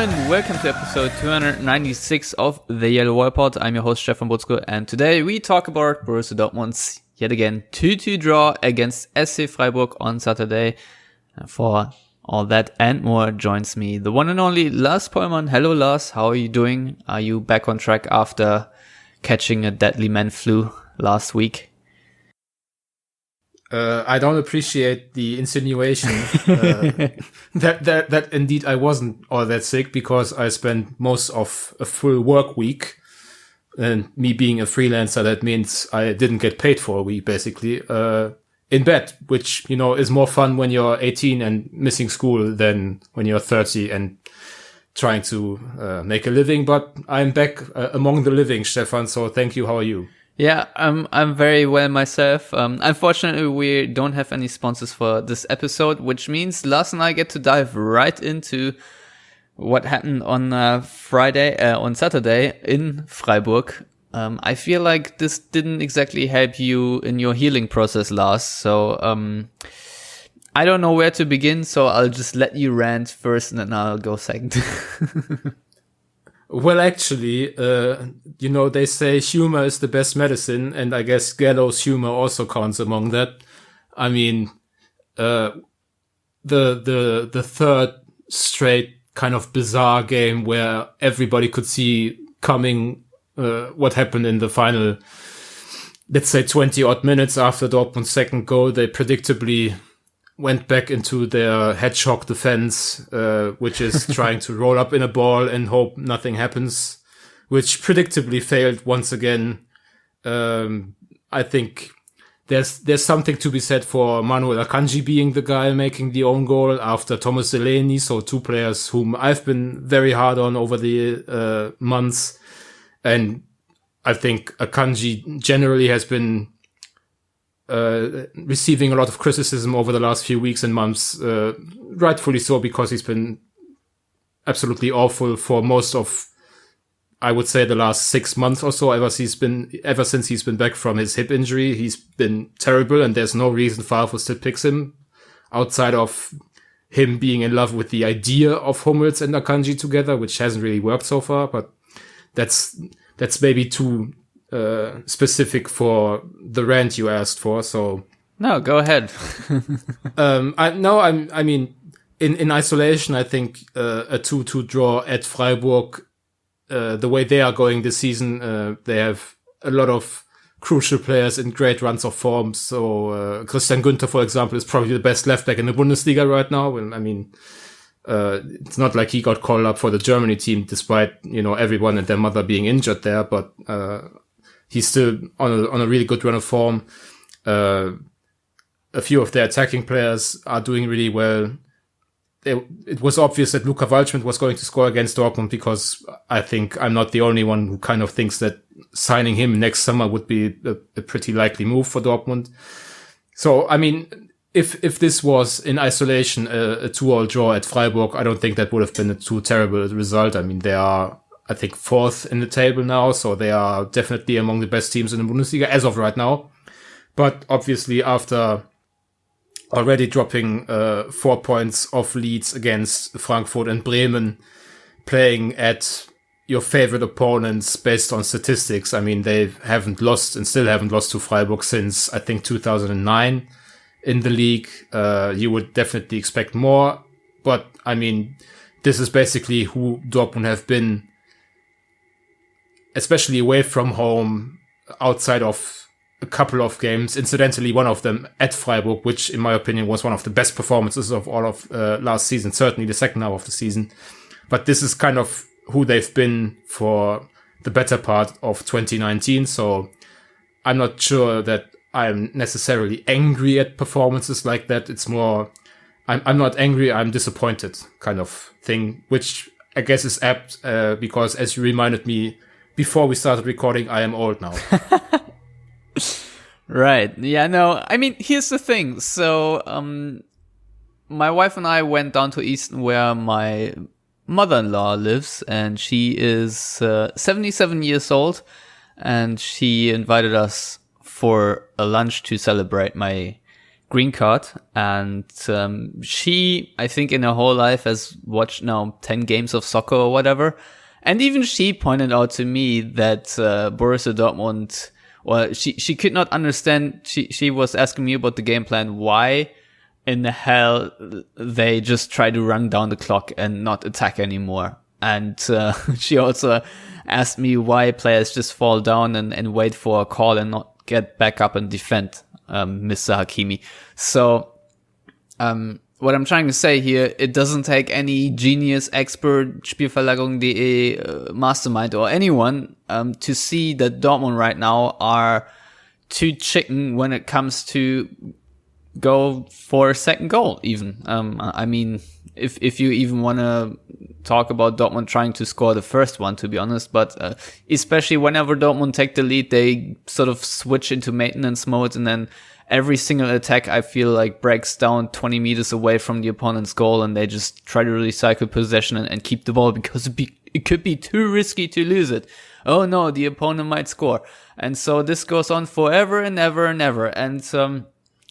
Moin, welcome to episode 296 of the Yellowwallpod. I'm your host Stefan Buczko, and today we talk about Borussia Dortmund's yet again 2-2 draw against SC Freiburg on Saturday. For all that and more joins me the one and only Lars Pollmann. Hello Lars, how are you doing? Are you back on track after catching a deadly man flu last week? I don't appreciate the insinuation that indeed I wasn't all that sick, because I spent most of a full work week, and me being a freelancer, that means I didn't get paid for a week basically, in bed, which, you know, is more fun when you're 18 and missing school than when you're 30 and trying to make a living. But I'm back among the living, Stefan, so thank you. How are you? Yeah, I'm very well myself. Unfortunately, we don't have any sponsors for this episode, which means Lars and I get to dive right into what happened on on Saturday in Freiburg. I feel like this didn't exactly help you in your healing process, Lars. So I don't know where to begin, so I'll just let you rant first and then I'll go second. Well, actually, you know, they say humor is the best medicine, and I guess Gallo's humor also counts among that. I mean, the third straight kind of bizarre game where everybody could see coming what happened in the final, let's say 20 odd minutes after Dortmund's second goal. They predictably went back into their hedgehog defense, which is trying to roll up in a ball and hope nothing happens, which predictably failed once again. I think there's something to be said for Manuel Akanji being the guy making the own goal after Thomas Delaney, so two players whom I've been very hard on over the months. And I think Akanji generally has been receiving a lot of criticism over the last few weeks and months, rightfully so, because he's been absolutely awful for most of, I would say, the last 6 months or so. Ever since he's been back from his hip injury, he's been terrible, and there's no reason Favre still picks him outside of him being in love with the idea of Hummels and Akanji together, which hasn't really worked so far. But that's maybe too specific for the rant you asked for, so no, go ahead. I mean, in isolation, I think a 2-2 draw at Freiburg, the way they are going this season, they have a lot of crucial players in great runs of form. So Christian Günther, for example, is probably the best left back in the Bundesliga right now. And I mean, it's not like he got called up for the Germany team, despite, you know, everyone and their mother being injured there, but he's still on a really good run of form. A few of their attacking players are doing really well. It was obvious that Luka Waldschmidt was going to score against Dortmund, because I think I'm not the only one who kind of thinks that signing him next summer would be a pretty likely move for Dortmund. So, I mean, if this was in isolation a 2-2 draw at Freiburg, I don't think that would have been a too terrible result. I mean, they are, I think, 4th in the table now, so they are definitely among the best teams in the Bundesliga as of right now. But obviously, after already dropping 4 points off leads against Frankfurt and Bremen, playing at your favorite opponents based on statistics, I mean, they haven't lost and still haven't lost to Freiburg since, I think, 2009 in the league. You would definitely expect more, but I mean, this is basically who Dortmund have been, especially away from home, outside of a couple of games. Incidentally, one of them at Freiburg, which in my opinion was one of the best performances of all of last season, certainly the second half of the season. But this is kind of who they've been for the better part of 2019. So I'm not sure that I'm necessarily angry at performances like that. It's more, I'm not angry, I'm disappointed kind of thing, which I guess is apt because, as you reminded me before we started recording, I am old now. Right. Yeah, no, I mean, here's the thing. So, my wife and I went down to Easton where my mother-in-law lives, and she is 77 years old, and she invited us for a lunch to celebrate my green card, and she, I think in her whole life, has watched now 10 games of soccer or whatever, and even she pointed out to me that Borussia Dortmund, well, she could not understand. She was asking me about the game plan, why in the hell they just try to run down the clock and not attack anymore. And she also asked me why players just fall down and wait for a call and not get back up and defend Mr. Hakimi. So what I'm trying to say here, it doesn't take any genius, expert, Spielverlagerung.de mastermind or anyone to see that Dortmund right now are too chicken when it comes to go for a second goal even. I mean, if you even want to talk about Dortmund trying to score the first one, to be honest, but especially whenever Dortmund take the lead, they sort of switch into maintenance mode, and then every single attack, I feel like, breaks down 20 meters away from the opponent's goal, and they just try to recycle possession and keep the ball because it could be too risky to lose it. Oh no, the opponent might score. And so this goes on forever and ever and ever. And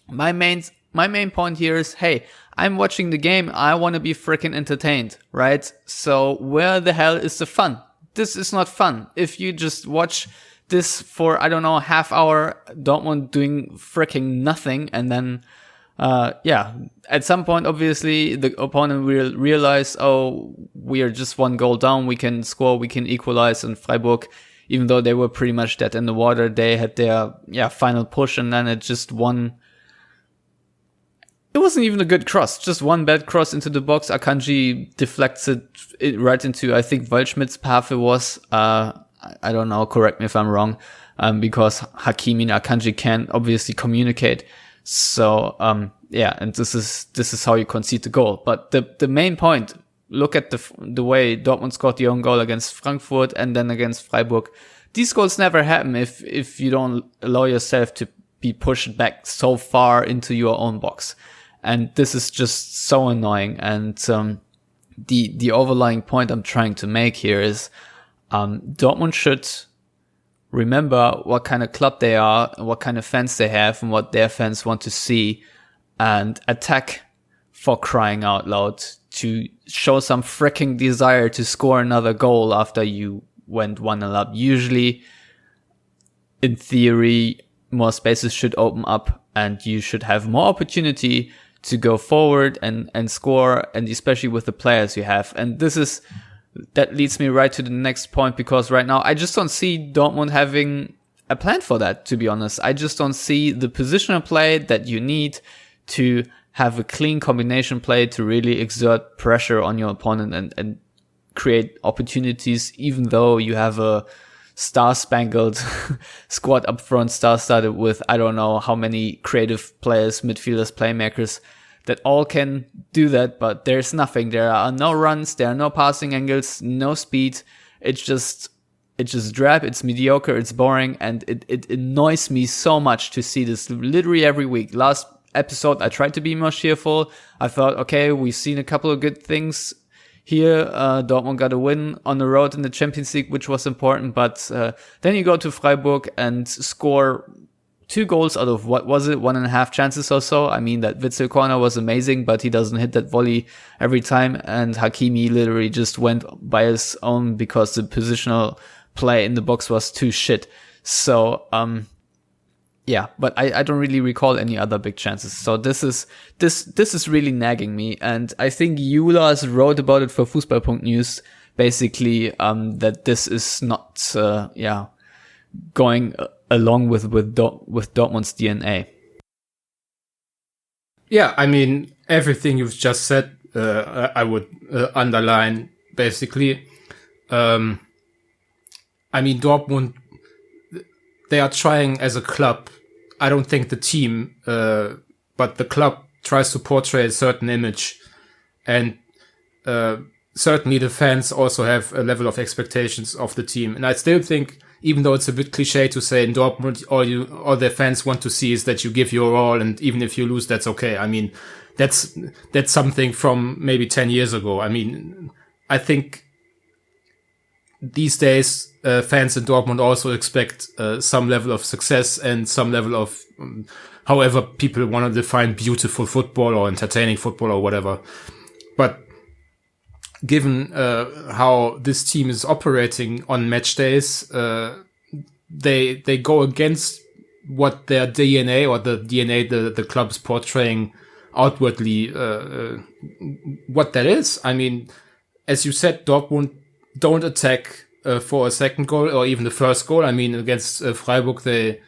my main point here is, hey, I'm watching the game. I want to be freaking entertained, right? So where the hell is the fun? This is not fun. If you just watch this for, I don't know, half hour, Dortmund doing freaking nothing, and then, at some point, obviously, the opponent will realize, oh, we are just one goal down. We can score, we can equalize. And Freiburg, even though they were pretty much dead in the water, they had their, final push, and then it just won. It wasn't even a good cross, just one bad cross into the box. Akanji deflects it right into, I think, Waldschmidt's path it was. I don't know, correct me if I'm wrong, because Hakimi and Akanji can obviously communicate. So, and this is how you concede the goal. But the main point, look at the way Dortmund scored the own goal against Frankfurt and then against Freiburg. These goals never happen if you don't allow yourself to be pushed back so far into your own box. And this is just so annoying. And the overlying point I'm trying to make here is Dortmund should remember what kind of club they are, and what kind of fans they have, and what their fans want to see, and attack, for crying out loud, to show some freaking desire to score another goal after you went 1-0 up. Usually, in theory, more spaces should open up, and you should have more opportunity to go forward and score, and especially with the players you have. And that leads me right to the next point, because right now I just don't see Dortmund having a plan for that, to be honest. I just don't see the positional play that you need to have a clean combination play to really exert pressure on your opponent and create opportunities, even though you have a star-spangled squad up front, star-studded with I don't know how many creative players, midfielders, playmakers that all can do that, but there's nothing. There are no runs, there are no passing angles, no speed. It's just drab, it's mediocre, it's boring, and it annoys me so much to see this literally every week. Last episode, I tried to be more cheerful. I thought, okay, we've seen a couple of good things here. Dortmund got a win on the road in the Champions League, which was important, but then you go to Freiburg and score 2 goals out of, what was it, 1.5 chances or so. I mean, that Witzel corner was amazing, but he doesn't hit that volley every time, and Hakimi literally just went by his own because the positional play in the box was too shit. So, but I don't really recall any other big chances. So this is really nagging me, and I think you, Lars, wrote about it for Fußball.news, basically, that this is not, going along with Dortmund's DNA. Yeah, I mean, everything you've just said, I would underline, basically. I mean, Dortmund, they are trying as a club. I don't think the team, but the club tries to portray a certain image. And certainly the fans also have a level of expectations of the team. And I still think, even though it's a bit cliche to say in Dortmund, all their fans want to see is that you give your all, and even if you lose, that's okay. I mean, that's something from maybe 10 years ago. I mean, I think these days, fans in Dortmund also expect some level of success and some level of, however people want to define beautiful football or entertaining football or whatever. But given how this team is operating on match days, they go against what their DNA or the DNA the club's portraying outwardly, what that is. I mean, as you said, Dortmund don't attack for a second goal or even the first goal. I mean, against Freiburg, they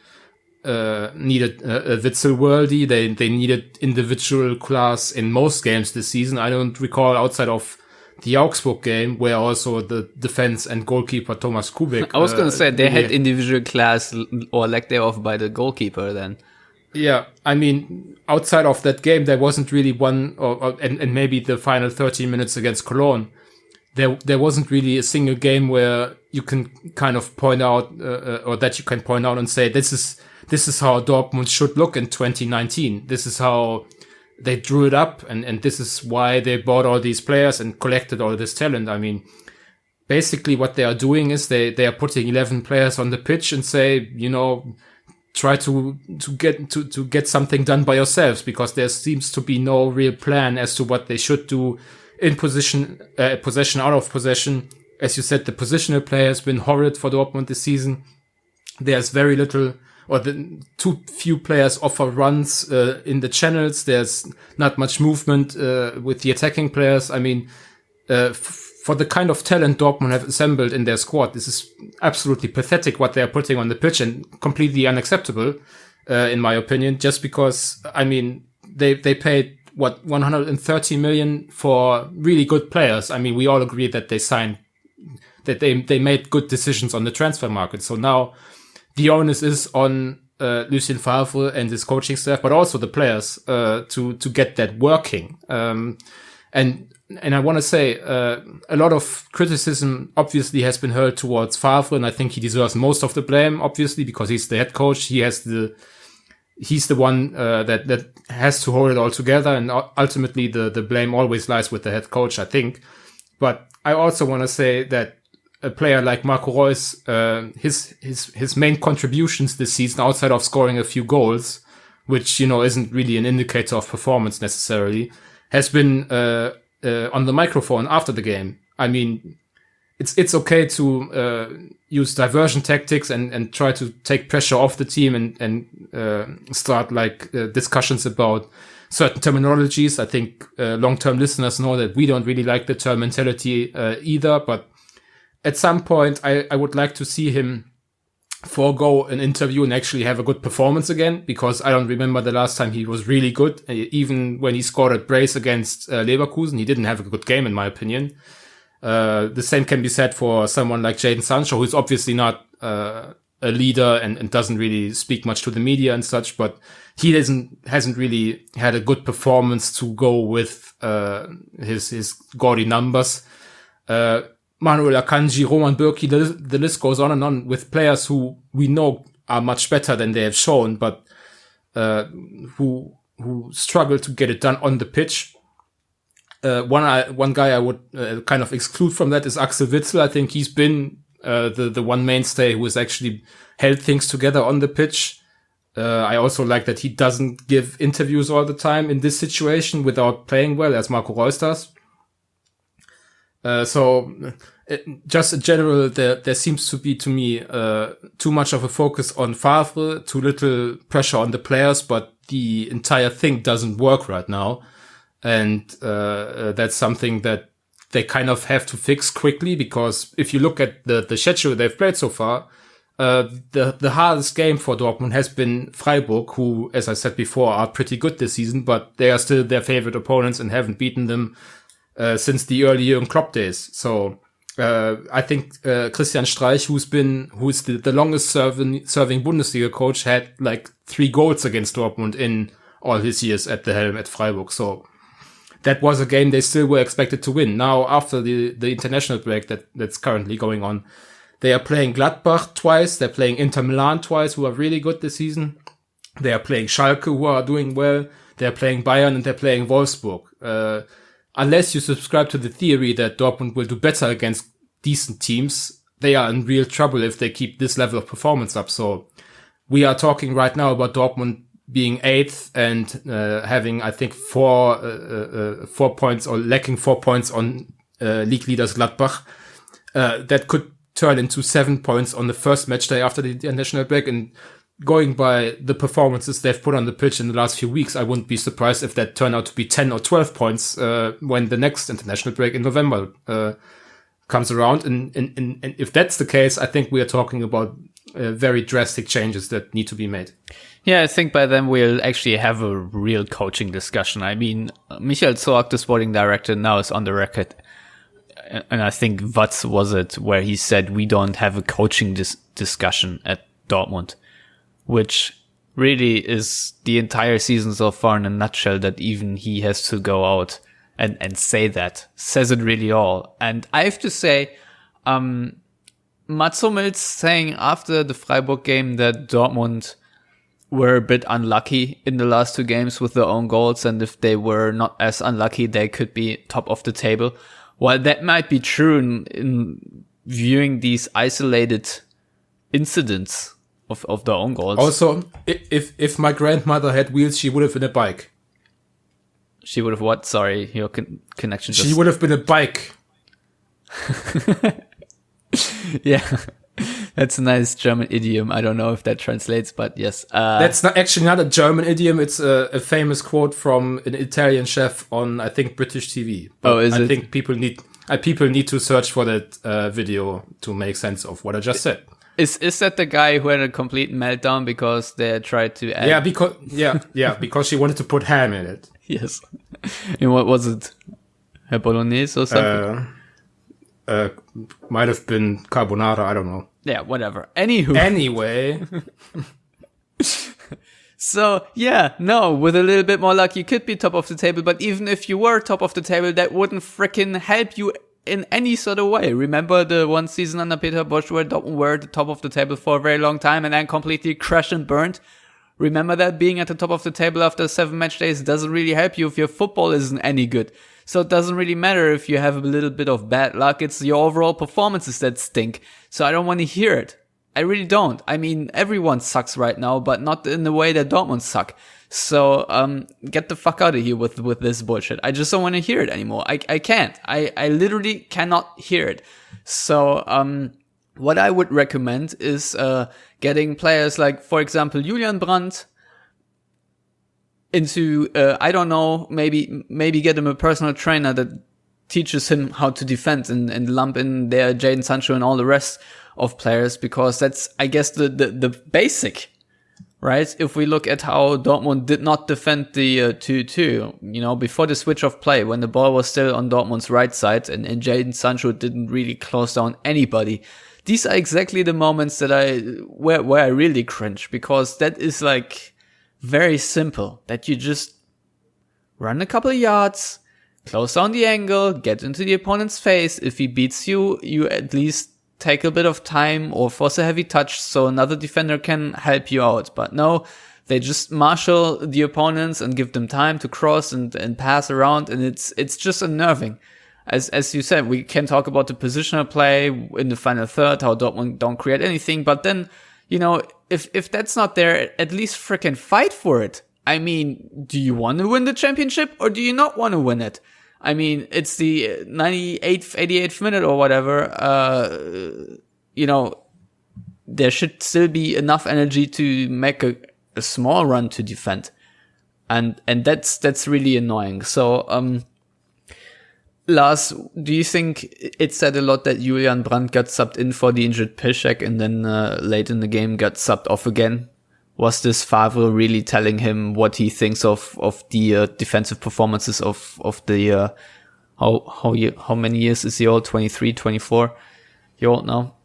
needed a Witzel worldie. They needed individual class in most games this season. I don't recall outside of the Augsburg game where also the defense and goalkeeper Thomas Kubik. I was going to say they had individual class or lack thereof by the goalkeeper then. Yeah, I mean, outside of that game, there wasn't really one, and maybe the final 13 minutes against Cologne, there wasn't really a single game where you can kind of point out, or that you can point out and say, this is how Dortmund should look in 2019. This is how they drew it up, and this is why they bought all these players and collected all this talent. I mean, basically what they are doing is they are putting 11 players on the pitch and say, you know, try to get something done by yourselves, because there seems to be no real plan as to what they should do in possession, out of possession. As you said, the positional play has been horrid for Dortmund this season. There's very little, or too few players offer runs in the channels. There's not much movement with the attacking players. I mean, for the kind of talent Dortmund have assembled in their squad, this is absolutely pathetic what they are putting on the pitch, and completely unacceptable, in my opinion, just because, I mean, they paid, 130 million for really good players. I mean, we all agree that they made good decisions on the transfer market. So now the onus is on Lucien Favre and his coaching staff, but also the players to get that working. And I want to say a lot of criticism obviously has been hurled towards Favre, and I think he deserves most of the blame, obviously, because he's the head coach. He's the one that has to hold it all together, and ultimately the blame always lies with the head coach, I think. But I also want to say that a player like Marco Reus, his main contributions this season, outside of scoring a few goals, which, you know, isn't really an indicator of performance necessarily, has been on the microphone after the game. I mean, it's okay to use diversion tactics and try to take pressure off the team and start discussions about certain terminologies. I think long-term listeners know that we don't really like the term mentality either, but at some point I would like to see him forego an interview and actually have a good performance again, because I don't remember the last time he was really good. Even when he scored at brace against Leverkusen, he didn't have a good game, in my opinion. The same can be said for someone like Jadon Sancho, who's obviously not a leader and doesn't really speak much to the media and such, but he hasn't really had a good performance to go with his gaudy numbers. Manuel Akanji, Roman Bürki, the list goes on and on with players who we know are much better than they have shown, but who struggle to get it done on the pitch. One guy I would kind of exclude from that is Axel Witsel. I think he's been the one mainstay who has actually held things together on the pitch. I also like that he doesn't give interviews all the time in this situation without playing well, as Marco Reus does. Just in general, there seems to be, to me, too much of a focus on Favre, too little pressure on the players, but the entire thing doesn't work right now. And that's something that they kind of have to fix quickly, because if you look at the schedule they've played so far, the hardest game for Dortmund has been Freiburg, who, as I said before, are pretty good this season, but they are still their favorite opponents and haven't beaten them since the early Jürgen Klopp days. So I think Christian Streich, who's the longest serving Bundesliga coach, had like 3 goals against Dortmund in all his years at the helm at Freiburg. So that was a game they still were expected to win. Now, after the international break that's currently going on, they are playing Gladbach twice. They're playing Inter Milan twice, who are really good this season. They are playing Schalke, who are doing well. They're playing Bayern, and they're playing Wolfsburg. Unless you subscribe to the theory that Dortmund will do better against decent teams, they are in real trouble if they keep this level of performance up. So we are talking right now about Dortmund being 8th and having, I think, 4 points or lacking 4 points on league leaders Gladbach. That could turn into 7 points on the first match day after the international break. And going by the performances they've put on the pitch in the last few weeks, I wouldn't be surprised if that turned out to be 10 or 12 points when the next international break in November comes around. And if that's the case, I think we are talking about very drastic changes that need to be made. Yeah, I think by then we'll actually have a real coaching discussion. I mean, Michael Zorc, the sporting director, now is on the record. And I think Watz was it, where he said we don't have a coaching discussion at Dortmund, which really is the entire season so far in a nutshell, that even he has to go out and say that. Says it really all. And I have to say, Mats Hummels saying after the Freiburg game that Dortmund were a bit unlucky in the last 2 games with their own goals, and if they were not as unlucky, they could be top of the table. While that might be true in viewing these isolated incidents of their own goals. Also, if my grandmother had wheels, she would have been a bike. She would have what? Sorry, your connection just... She would have been a bike. Yeah. That's a nice German idiom. I don't know if that translates, but yes. That's not a German idiom. It's a famous quote from an Italian chef on, I think, British TV. But I think people need to search for that video to make sense of what I just said. Is that the guy who had a complete meltdown because they tried to add... because she wanted to put ham in it. Yes. And what was it? A bolognese or something? Might have been carbonara, I don't know. Yeah, whatever. Anyway. So, yeah, no, with a little bit more luck, you could be top of the table. But even if you were top of the table, that wouldn't frickin' help you in any sort of way. Remember the one season under Peter Bosz where Dortmund were at the top of the table for a very long time and then completely crashed and burned? Remember that being at the top of the table after 7 match days doesn't really help you if your football isn't any good. So it doesn't really matter if you have a little bit of bad luck. It's your overall performances that stink. So I don't want to hear it. I really don't. I mean, everyone sucks right now, but not in the way that Dortmund suck. So get the fuck out of here with this bullshit. I just don't want to hear it anymore. I can't. I literally cannot hear it. So what I would recommend is getting players like, for example, Julian Brandt into, I don't know, maybe get him a personal trainer that teaches him how to defend and lump in there Jadon Sancho and all the rest of players, because that's, I guess, the basic, right? If we look at how Dortmund did not defend the 2-2, before the switch of play, when the ball was still on Dortmund's right side and Jadon Sancho didn't really close down anybody. These are exactly the moments that where I really cringe, because that is like very simple, that you just run a couple of yards, close down the angle, get into the opponent's face. If he beats you, you at least take a bit of time or force a heavy touch so another defender can help you out. But no, they just marshal the opponents and give them time to cross and pass around, and it's just unnerving. As you said, we can talk about the positional play in the final third, how Dortmund don't create anything, but then, if that's not there, at least freaking fight for it. I mean, do you want to win the championship or do you not want to win it? I mean, it's the 98th, 88th minute or whatever. There should still be enough energy to make a small run to defend. And that's really annoying. So, Lars, do you think it said a lot that Julian Brandt got subbed in for the injured Piszczek and then late in the game got subbed off again? Was this Favre really telling him what he thinks of the defensive performances of the how many years is he old? 23, 24 year old now?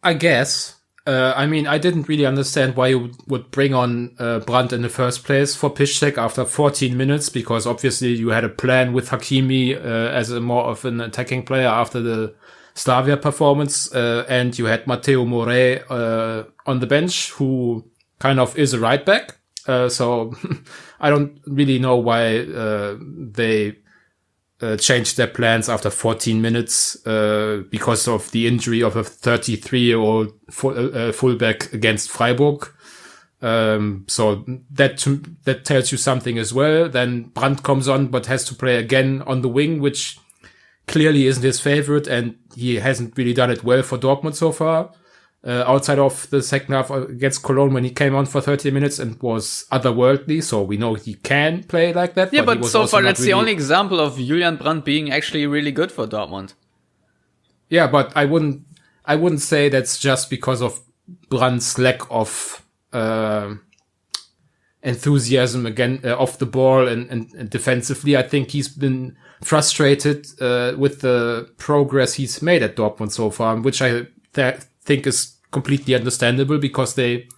I guess. I didn't really understand why you would bring on Brandt in the first place for Piszczek after 14 minutes, because obviously you had a plan with Hakimi as a more of an attacking player after the Slavia performance, and you had Matteo Morey on the bench, who kind of is a right back. So I don't really know why they changed their plans after 14 minutes because of the injury of a 33-year-old fullback against Freiburg. So that tells you something as well. Then Brandt comes on, but has to play again on the wing, which clearly isn't his favorite, and he hasn't really done it well for Dortmund so far. Outside of the second half against Cologne, when he came on for 30 minutes and was otherworldly, so we know he can play like that. Yeah, but so far that's the only example of Julian Brandt being actually really good for Dortmund. Yeah, but I wouldn't say that's just because of Brandt's lack of enthusiasm again off the ball and defensively. I think he's been frustrated with the progress he's made at Dortmund so far, which I think is completely understandable because they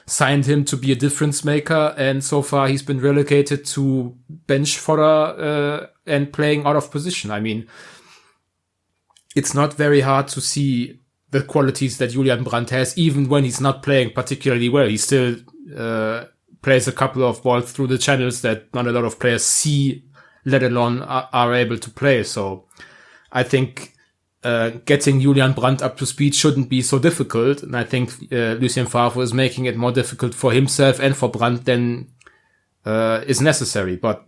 signed him to be a difference maker, and so far he's been relegated to bench fodder and playing out of position. I mean, it's not very hard to see the qualities that Julian Brandt has, even when he's not playing particularly well. He still plays a couple of balls through the channels that not a lot of players see, let alone are able to play. So I think getting Julian Brandt up to speed shouldn't be so difficult. And I think Lucien Favre is making it more difficult for himself and for Brandt than is necessary. But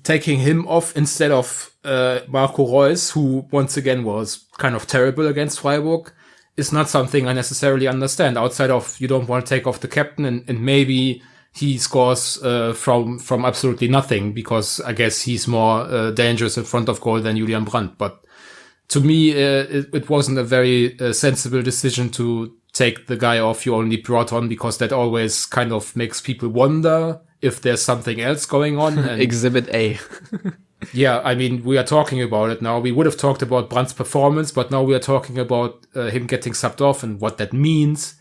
taking him off instead of Marco Reus, who once again was kind of terrible against Freiburg, is not something I necessarily understand. Outside of you don't want to take off the captain, and maybe he scores from absolutely nothing, because I guess he's more dangerous in front of goal than Julian Brandt. But to me, it wasn't a very sensible decision to take the guy off you only brought on, because that always kind of makes people wonder if there's something else going on. And Exhibit A. yeah, I mean, we are talking about it now. We would have talked about Brandt's performance, but now we are talking about him getting subbed off and what that means.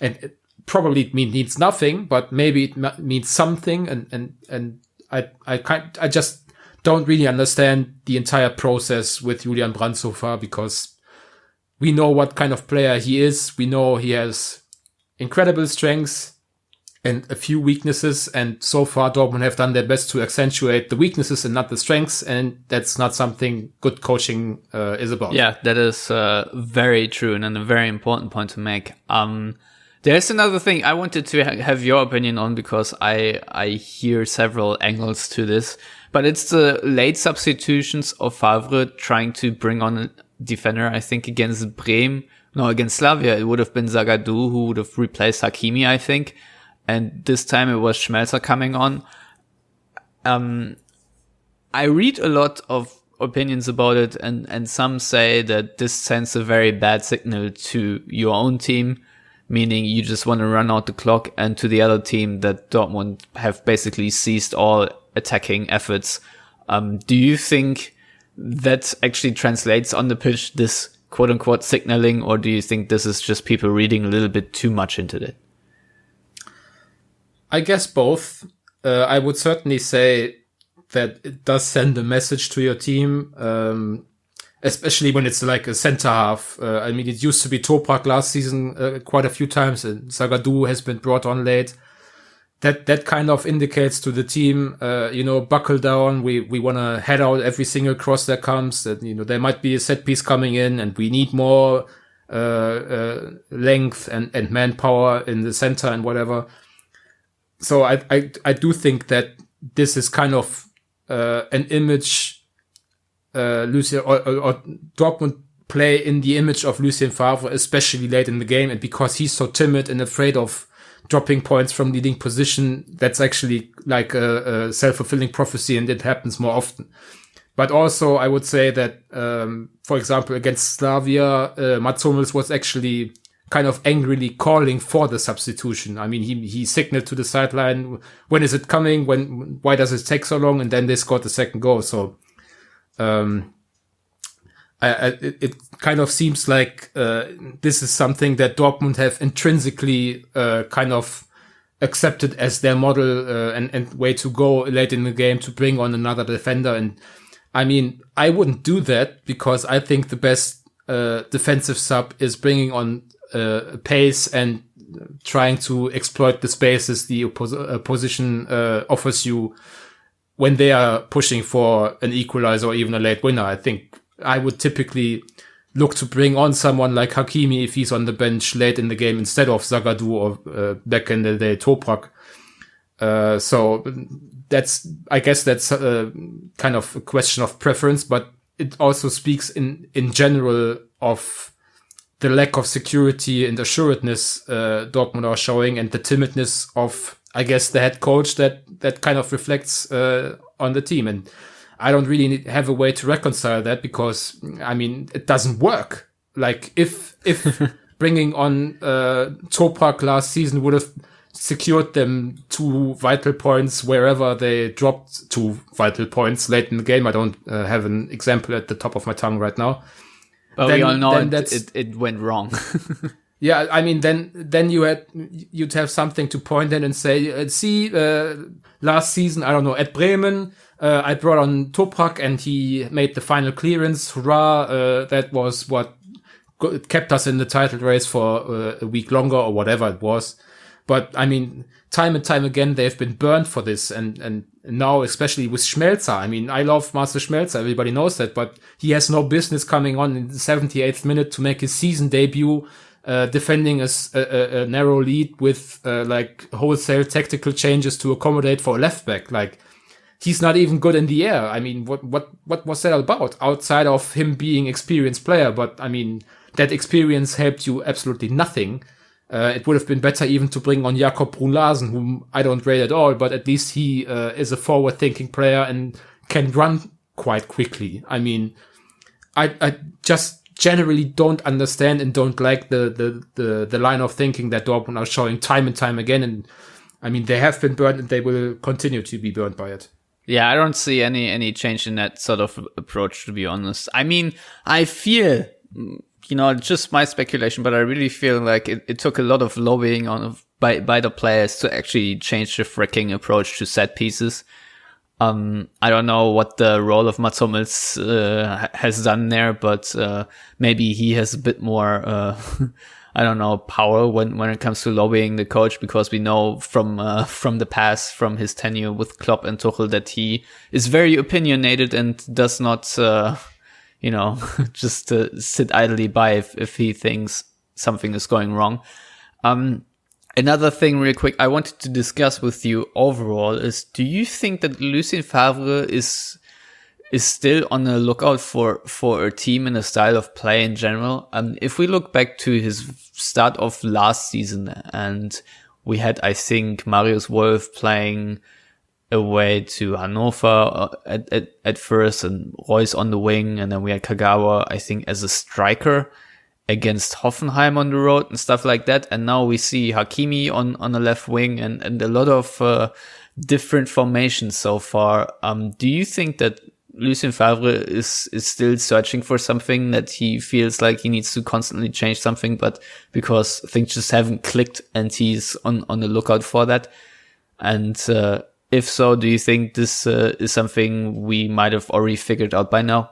And it probably means nothing, but maybe it means something. And I just don't really understand the entire process with Julian Brandt so far, because we know what kind of player he is. We know he has incredible strengths and a few weaknesses, and so far Dortmund have done their best to accentuate the weaknesses and not the strengths, and that's not something good coaching is about. Yeah, that is very true and a very important point to make. There's another thing I wanted to have your opinion on, because I hear several angles to this, but it's the late substitutions of Favre trying to bring on a defender. I think against against Slavia, it would have been Zagadou who would have replaced Hakimi, I think. And this time it was Schmelzer coming on. I read a lot of opinions about it, and some say that this sends a very bad signal to your own team, meaning you just want to run out the clock, and to the other team that Dortmund have basically ceased all attacking efforts. Do you think that actually translates on the pitch, this quote unquote signaling, or do you think this is just people reading a little bit too much into it? I guess both. I would certainly say that it does send a message to your team, especially when it's like a center half. I mean, it used to be Toprak last season quite a few times, and Zagadou has been brought on late. That kind of indicates to the team, buckle down. We want to head out every single cross that comes. That, there might be a set piece coming in, and we need more length and manpower in the center and whatever. So I do think that this is kind of an image Lucien or Dortmund play in the image of Lucien Favre, especially late in the game, and because he's so timid and afraid of dropping points from leading position, that's actually like a self-fulfilling prophecy, and it happens more often. But also, I would say that, for example, against Slavia, Mats Hummels was actually kind of angrily calling for the substitution. I mean, he signaled to the sideline, when is it coming? Why does it take so long? And then they scored the second goal. So, it kind of seems like, this is something that Dortmund have intrinsically, kind of accepted as their model, and way to go late in the game to bring on another defender. And I mean, I wouldn't do that, because I think the best, defensive sub is bringing on pace and trying to exploit the spaces the opposition offers you when they are pushing for an equalizer or even a late winner, I think I would typically look to bring on someone like Hakimi if he's on the bench late in the game instead of Zagadou or back in the day Toprak. So I guess that's kind of a question of preference, but it also speaks in general of the lack of security and assuredness Dortmund are showing, and the timidness of, I guess, the head coach that kind of reflects on the team. And I don't really have a way to reconcile that, because I mean, it doesn't work. Like if bringing on Toprak last season would have secured them 2 vital points wherever they dropped 2 vital points late in the game. I don't have an example at the top of my tongue right now. But we all know it went wrong. Yeah, I mean, then you'd have something to point at and say, see, last season, I don't know, at Bremen, I brought on Toprak and he made the final clearance. Hurrah! That was what kept us in the title race for a week longer or whatever it was. But I mean, time and time again, they've been burned for this. And now, especially with Schmelzer, I mean, I love Marcel Schmelzer. Everybody knows that, but he has no business coming on in the 78th minute to make his season debut, defending a narrow lead with, like wholesale tactical changes to accommodate for a left back. Like, he's not even good in the air. I mean, what was that about outside of him being experienced player? But I mean, that experience helped you absolutely nothing. It would have been better even to bring on Jakob Brun-Larsen, whom I don't rate at all, but at least he is a forward-thinking player and can run quite quickly. I mean, I just generally don't understand and don't like the line of thinking that Dortmund are showing time and time again. And I mean, they have been burned and they will continue to be burned by it. Yeah, I don't see any change in that sort of approach, to be honest. I mean, I feel, just my speculation, but I really feel like it took a lot of lobbying by the players to actually change the freaking approach to set pieces. I don't know what the role of Mats Hummels has done there, but maybe he has a bit more, I don't know, power when it comes to lobbying the coach, because we know from the past, from his tenure with Klopp and Tuchel, that he is very opinionated and does not, just sit idly by if he thinks something is going wrong. Another thing real quick I wanted to discuss with you overall is, do you think that Lucien Favre is still on the lookout for a team and a style of play in general? If we look back to his start of last season, and we had, I think, Marius Wolf playing away to Hannover at first, and Reus on the wing, and then we had Kagawa, I think, as a striker against Hoffenheim on the road and stuff like that. And now we see Hakimi on the left wing and a lot of different formations so far. Do you think that Lucien Favre is still searching for something, that he feels like he needs to constantly change something, but because things just haven't clicked and he's on the lookout for that? And if so, do you think this is something we might have already figured out by now?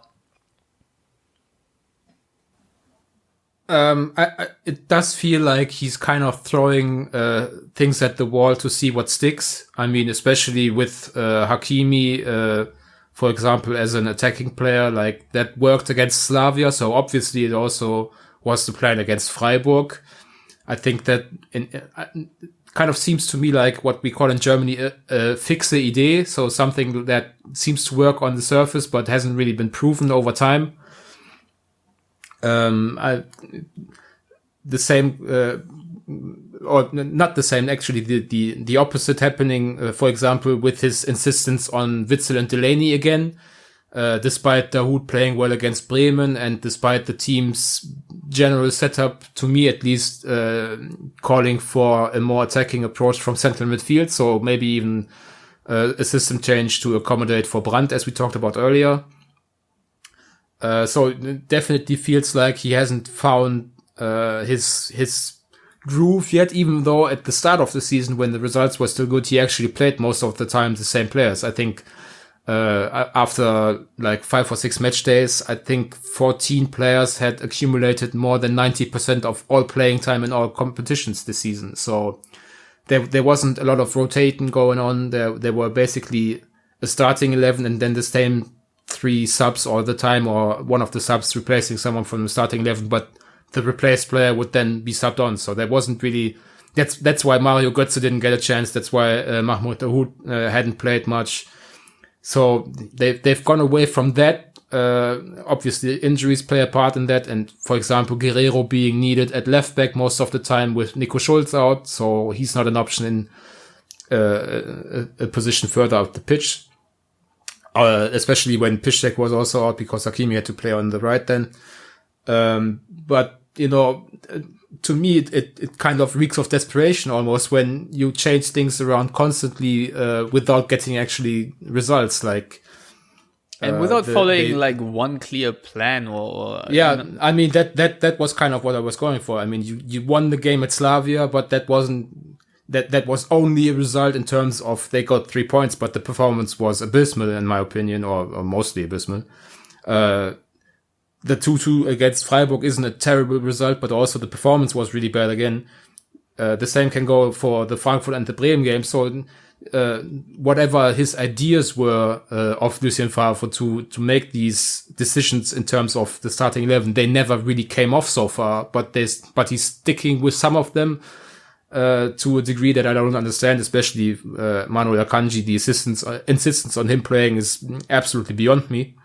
It does feel like he's kind of throwing things at the wall to see what sticks. I mean, especially with Hakimi, for example, as an attacking player, like that worked against Slavia. So obviously it also was the plan against Freiburg. I think that kind of seems to me like what we call in Germany a fixe Idee. So something that seems to work on the surface, but hasn't really been proven over time. The same, or not the same, actually, the opposite happening, for example, with his insistence on Witsel and Delaney again, despite Dahoud playing well against Bremen and despite the team's general setup, to me at least, calling for a more attacking approach from central midfield. So maybe even a system change to accommodate for Brandt, as we talked about earlier. So it definitely feels like he hasn't found his groove yet, even though at the start of the season, when the results were still good, he actually played most of the time the same players. I think after like 5 or 6 match days, I think 14 players had accumulated more than 90% of all playing time in all competitions this season. So there wasn't a lot of rotating going on. There were basically a starting 11 and then the same 3 subs all the time, or one of the subs replacing someone from the starting 11, but the replaced player would then be subbed on. So there wasn't really, that's why Mario Götze didn't get a chance. That's why Mahmoud Dahoud hadn't played much. So they've gone away from that. Obviously injuries play a part in that. And for example, Guerrero being needed at left back most of the time with Nico Schulz out. So he's not an option in a position further out the pitch. Especially when Piszczek was also out because Hakimi had to play on the right then. But, you know, to me, it kind of reeks of desperation almost when you change things around constantly, without getting actually results, like, and without following like one clear plan or yeah, I mean, that was kind of what I was going for. I mean, you won the game at Slavia, but that was only a result in terms of they got 3 points, but the performance was abysmal in my opinion, or mostly abysmal. The 2-2 against Freiburg isn't a terrible result, but also the performance was really bad again. The same can go for the Frankfurt and the Bremen game. So, whatever his ideas were, of Lucien Favre to make these decisions in terms of the starting 11, they never really came off so far, but he's sticking with some of them, to a degree that I don't understand, especially, Manuel Akanji. The insistence on him playing is absolutely beyond me.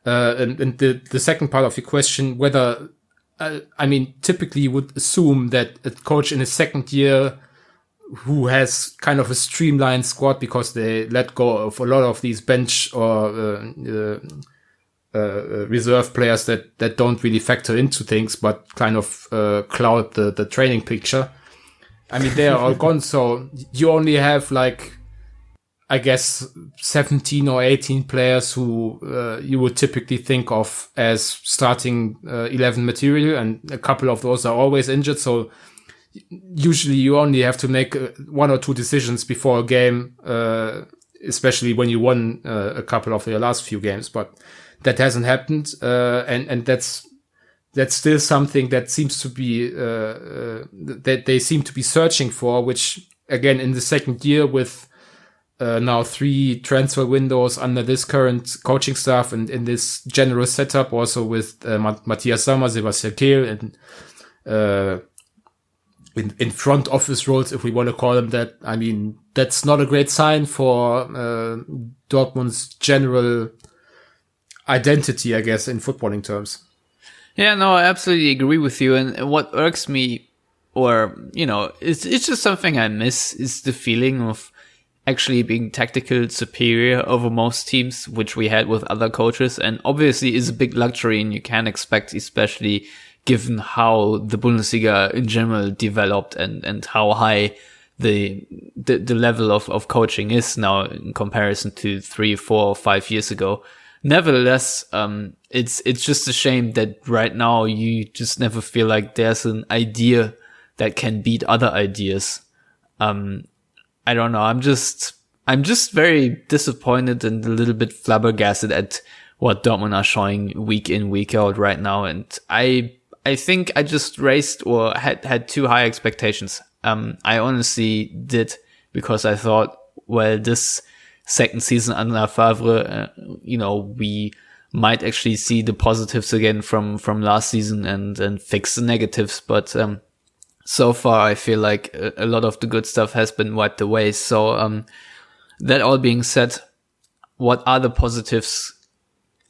And the second part of your question, whether, I mean, typically you would assume that a coach in his second year who has kind of a streamlined squad because they let go of a lot of these bench or reserve players that don't really factor into things, but kind of cloud the training picture. I mean, they are all gone, so you only have like, I guess 17 or 18 players who you would typically think of as starting 11 material, and a couple of those are always injured. So usually you only have to make 1 or 2 decisions before a game, especially when you won a couple of your last few games. But that hasn't happened, and that's still something that seems to be that they seem to be searching for. Which again, in the second year with now 3 transfer windows under this current coaching staff and in this general setup, also with Matthias Sammer, Sebastian Kehl, and in front office roles, if we want to call them that. I mean, that's not a great sign for Dortmund's general identity, I guess, in footballing terms. Yeah, no, I absolutely agree with you. And what irks me, or, you know, it's just something I miss, is the feeling of actually being tactical superior over most teams, which we had with other coaches, and obviously is a big luxury, and you can expect, especially given how the Bundesliga in general developed and how high the level of coaching is now in comparison to 3, 4, 5 years ago. Nevertheless, it's just a shame that right now you just never feel like there's an idea that can beat other ideas. I don't know. I'm just very disappointed and a little bit flabbergasted at what Dortmund are showing week in, week out right now. And I think I just raised or had too high expectations. I honestly did, because I thought, well, this second season under Favre, you know, we might actually see the positives again from last season and fix the negatives. But, so far, I feel like a lot of the good stuff has been wiped away. So, that all being said, what are the positives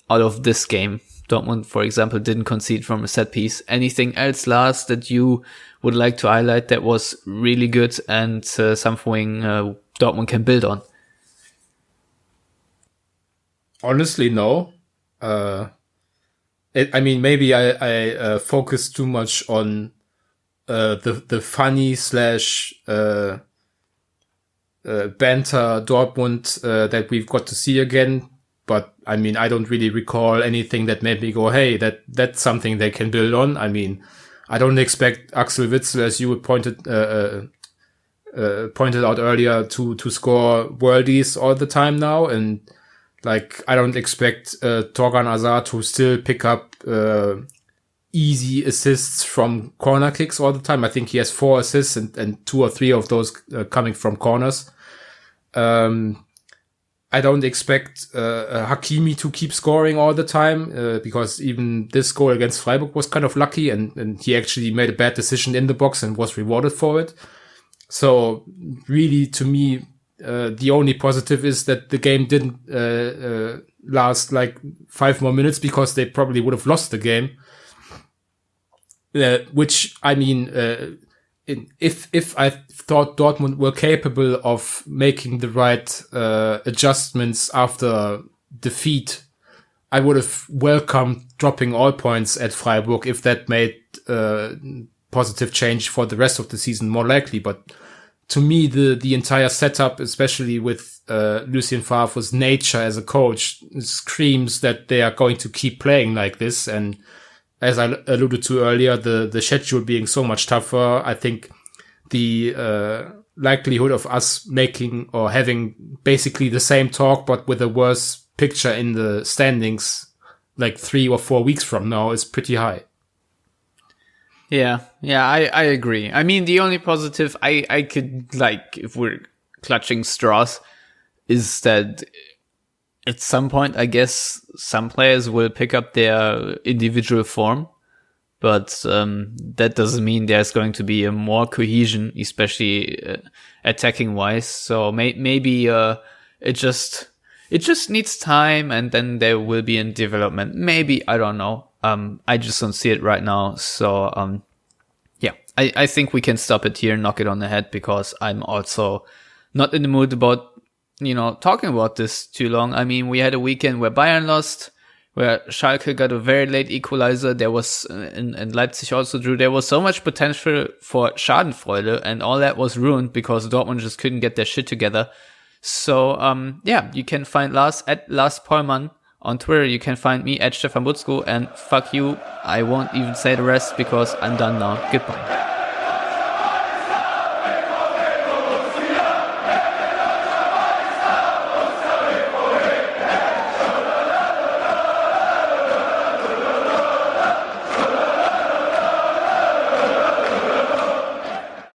out of this game? Dortmund, for example, didn't concede from a set piece. Anything else, Lars, that you would like to highlight that was really good and something Dortmund can build on? Honestly, no. I mean, maybe I focus too much on the funny / banter Dortmund that we've got to see again. But I mean, I don't really recall anything that made me go, hey, that's something they can build on. I mean, I don't expect Axel Witsel, as you pointed out earlier, to score worldies all the time now. And like, I don't expect Torgan Hazard to still pick up easy assists from corner kicks all the time. I think he has 4 assists and 2 or 3 of those coming from corners. I don't expect Hakimi to keep scoring all the time, because even this goal against Freiburg was kind of lucky, and he actually made a bad decision in the box and was rewarded for it. So really, to me, the only positive is that the game didn't last like 5 more minutes, because they probably would have lost the game. Which, I mean, if I thought Dortmund were capable of making the right adjustments after defeat, I would have welcomed dropping all points at Freiburg if that made positive change for the rest of the season more likely. But to me, the entire setup, especially with Lucien Favre's nature as a coach, screams that they are going to keep playing like this. And as I alluded to earlier, the schedule being so much tougher, I think the likelihood of us making or having basically the same talk but with a worse picture in the standings like 3 or 4 weeks from now is pretty high. Yeah, I agree. I mean, the only positive I could, like, if we're clutching straws, is that at some point, I guess, some players will pick up their individual form, but that doesn't mean there's going to be a more cohesion, especially attacking-wise. So maybe it just needs time, and then there will be a development. Maybe, I don't know. I just don't see it right now. So, yeah, I think we can stop it here, knock it on the head, because I'm also not in the mood about, talking about this too long. I mean, we had a weekend where Bayern lost, where Schalke got a very late equalizer. There was, and Leipzig also drew. There was so much potential for Schadenfreude, and all that was ruined because Dortmund just couldn't get their shit together. So, yeah, you can find Lars at Lars Pollmann on Twitter. You can find me at Stefan Buczko, and fuck you, I won't even say the rest because I'm done now. Goodbye.